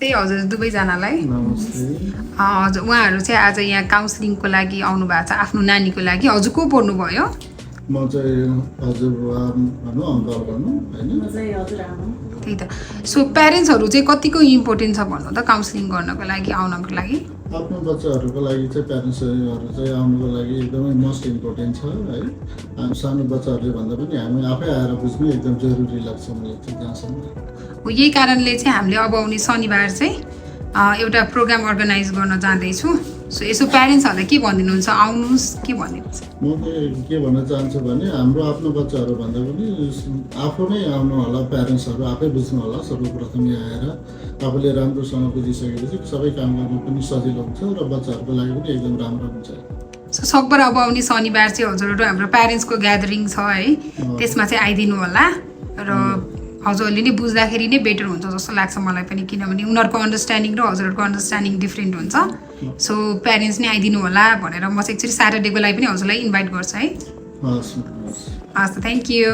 नमस्ते हजुर दुवैजनालाई हजुर उहाँहरू चाहिँ आज यहाँ काउन्सिलिङको लागि आउनु भएको छ आफ्नो नानीको लागि हजुर को पढ्नुभयो म चाहिँ हजुरबुवा भनौँ अङ्कल भनौँ होइन त्यही त सो प्यारेन्ट्सहरू चाहिँ कतिको इम्पोर्टेन्ट छ भन्नु त काउन्सिलिङ गर्नको लागि आउनको लागि आफ्नो बच्चाहरूको लागि चाहिँ प्यारेन्ट्सहरू चाहिँ आउनुको लागि एकदमै मोस्ट इम्पोर्टेन्ट छ है सानो बच्चाहरूले भन्दा पनि हामी आफै आएर बुझ्नु एकदम जरुरी लाग्छ मलाई चाहिँ जहाँसम्म यही कारणले चाहिँ हामीले अब आउने शनिबार चाहिँ एउटा प्रोग्राम अर्गनाइज गर्न जाँदैछु सो यसो प्यारेन्ट्सहरूलाई के भनिदिनुहुन्छ आउनुहोस् के भनिदिनुहुन्छ म के भन्न चाहन्छु भने हाम्रो आफ्नो बच्चाहरू भन्दा पनि आफू नै आउनु होला प्यारेन्ट्सहरू आफै बुझ्नु होला सर्वप्रथम यहाँ आएर आफूले राम्रोसँग बुझिसकेपछि सबै काम गर्नु पनि सजिलो हुन्छ र बच्चाहरूको लागि पनि एकदम राम्रो हुन्छ सो सकभर अब आउने शनिबार चाहिँ हजुरहरू हाम्रो प्यारेन्ट्सको ग्यादरिङ छ है त्यसमा चाहिँ आइदिनु होला र हजुरहरूले नै बुझ्दाखेरि नै बेटर हुन्छ जस्तो लाग्छ मलाई पनि किनभने उनीहरूको अन्डरस्ट्यान्डिङ र हजुरहरूको अन्डरस्ट्यान्डिङ डिफ्रेन्ट हुन्छ सो प्यारेन्ट्स नै आइदिनु होला भनेर म चाहिँ एक्चुअली स्याटरडेको लागि पनि हजुरलाई इन्भाइट गर्छु है हस् हस् थ्याङ्क यू